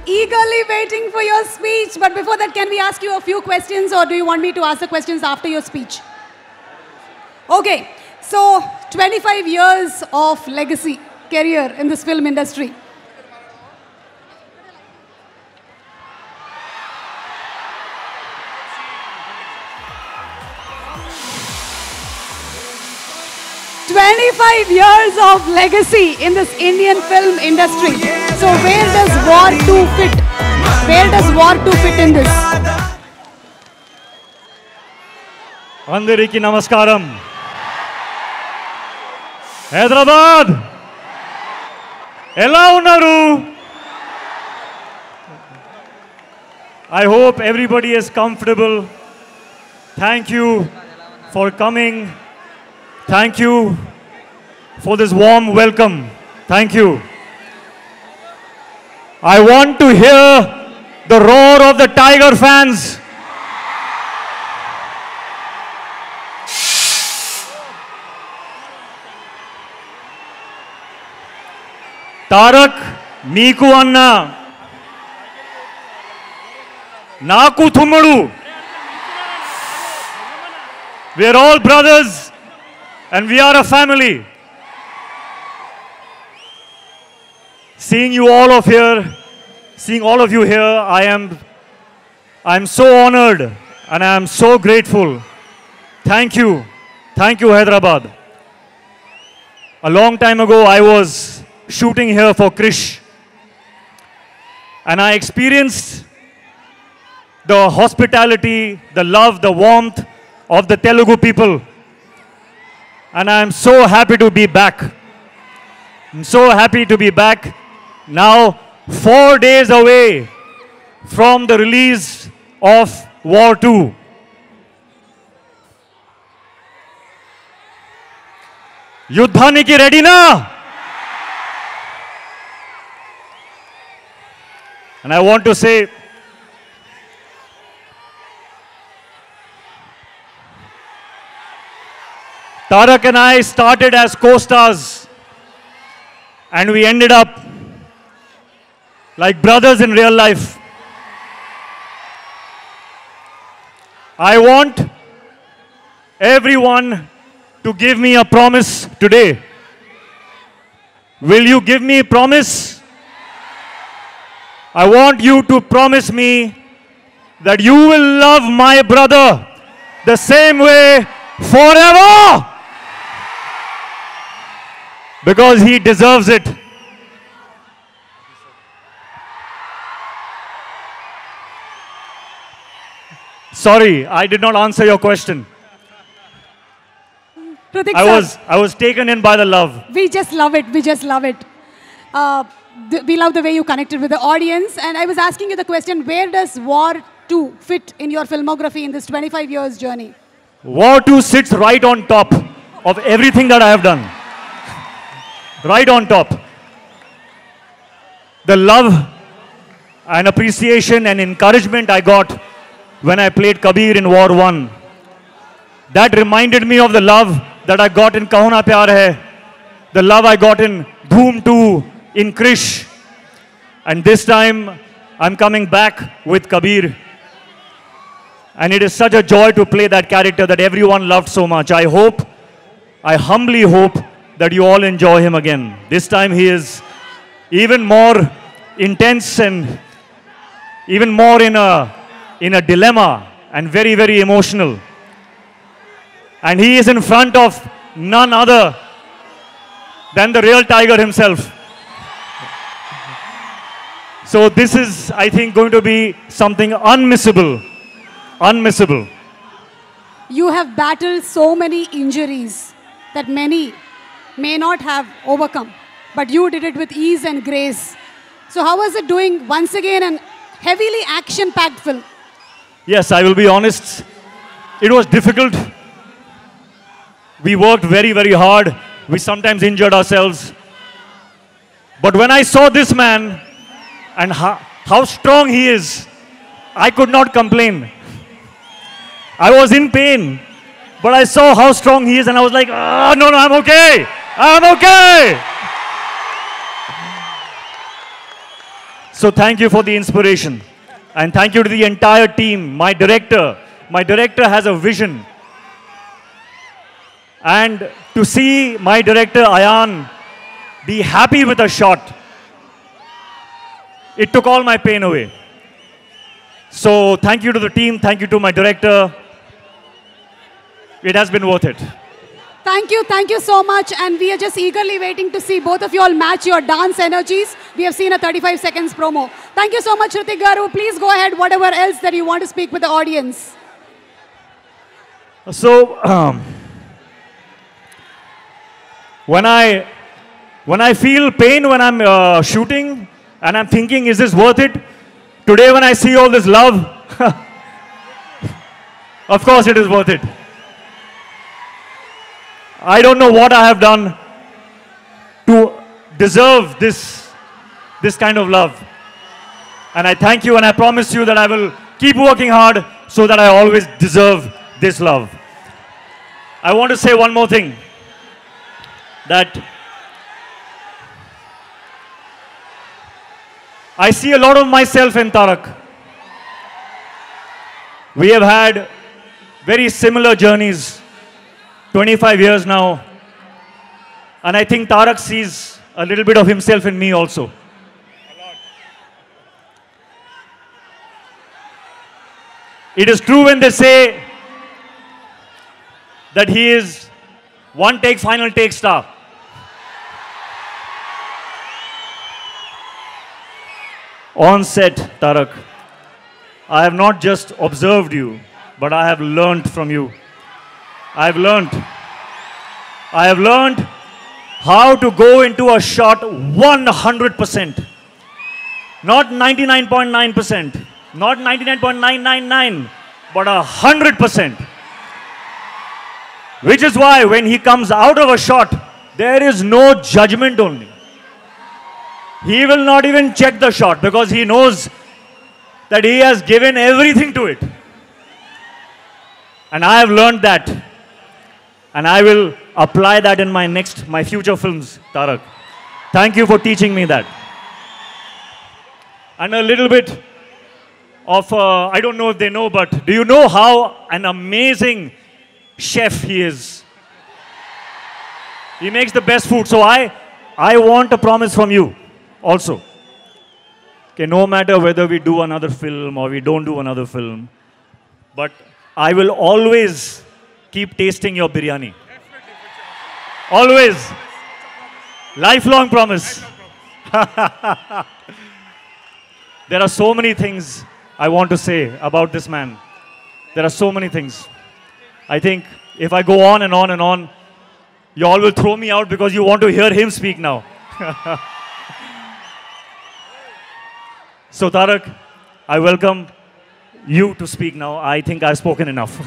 Eagerly waiting for your speech. But before that, can we ask you a few questions, or do you want me to ask the questions after your speech? Okay. So, 25 years of legacy, career in this film industry. "25 years of legacy in this Indian film industry. So where does War 2 fit? Where does War 2 fit in this?" Andariki namaskaram. Hyderabad. Ela unnaru? I hope everybody is comfortable. Thank you for coming. Thank you for this warm welcome. Thank you. I want to hear the roar of the Tiger fans. Tarak, Meeku Anna, Naku Thummudu. We are all brothers and we are a family. Seeing you all of here, seeing all of you here, I'm so honored and I am so grateful. Thank you. Thank you, Hyderabad. A long time ago, I was shooting here for Krish. And I experienced the hospitality, the love, the warmth of the Telugu people. And I'm so happy to be back. I'm so happy to be back. Now, 4 days away from the release of War 2. Yuddhaniki ready na? And I want to say, Tarak and I started as co-stars and we ended up like brothers in real life. I want everyone to give me a promise today. Will you give me a promise? I want you to promise me that you will love my brother the same way forever. Because he deserves it. Sorry, I did not answer your question. Hrithik I was taken in by the love. We just love it. We just love it. We love the way you connected with the audience. And I was asking you the question, where does War 2 fit in your filmography in this 25 years journey? War 2 sits right on top of everything that I have done. Right on top. The love and appreciation and encouragement I got when I played Kabir in War 1. That reminded me of the love that I got in Kaho Na Pyar Hai, the love I got in Dhoom 2, in Krish. And this time, I'm coming back with Kabir. And it is such a joy to play that character that everyone loved so much. I humbly hope that you all enjoy him again. This time he is even more intense and even more in a dilemma and very, very emotional. And he is in front of none other than the real Tiger himself. So this is, I think, going to be something unmissable. Unmissable. You have battled so many injuries that many may not have overcome, but you did it with ease and grace. So how was it doing once again an heavily action-packed film? Yes, I will be honest. It was difficult. We worked very, very hard. We sometimes injured ourselves. But when I saw this man and how strong he is, I could not complain. I was in pain, but I saw how strong he is and I was like, oh, no, I'm okay. I'm okay. So thank you for the inspiration. And thank you to the entire team, my director. My director has a vision. And to see my director, Ayan, be happy with a shot, it took all my pain away. So thank you to the team, thank you to my director. It has been worth it. Thank you so much. And we are just eagerly waiting to see both of you all match your dance energies. We have seen a 35 seconds promo. Thank you so much, Hrithik Garu. Please go ahead, whatever else that you want to speak with the audience. So, when I feel pain when I'm shooting and I'm thinking, is this worth it? Today when I see all this love, of course it is worth it. I don't know what I have done to deserve this kind of love. And I thank you and I promise you that I will keep working hard so that I always deserve this love. I want to say one more thing, that I see a lot of myself in Tarak. We have had very similar journeys, 25 years now. And I think Tarak sees a little bit of himself in me also. It is true when they say that he is one take, final take star. On set, Tarak, I have not just observed you, but I have learned from you. I have learned how to go into a shot 100%. Not 99.9%, not 99.999, but 100%. Which is why when he comes out of a shot, there is no judgment only. He will not even check the shot because he knows that he has given everything to it. And I have learned that. And I will apply that in my future films, Tarak. Thank you for teaching me that. And a little bit of, I don't know if they know, but do you know how an amazing chef he is? He makes the best food. So I want a promise from you also. Okay, no matter whether we do another film or we don't do another film, but I will always keep tasting your biryani. Always. Lifelong promise. There are so many things I want to say about this man. There are so many things. I think if I go on and on and on, you all will throw me out because you want to hear him speak now. So Tarak, I welcome you to speak now. I think I've spoken enough.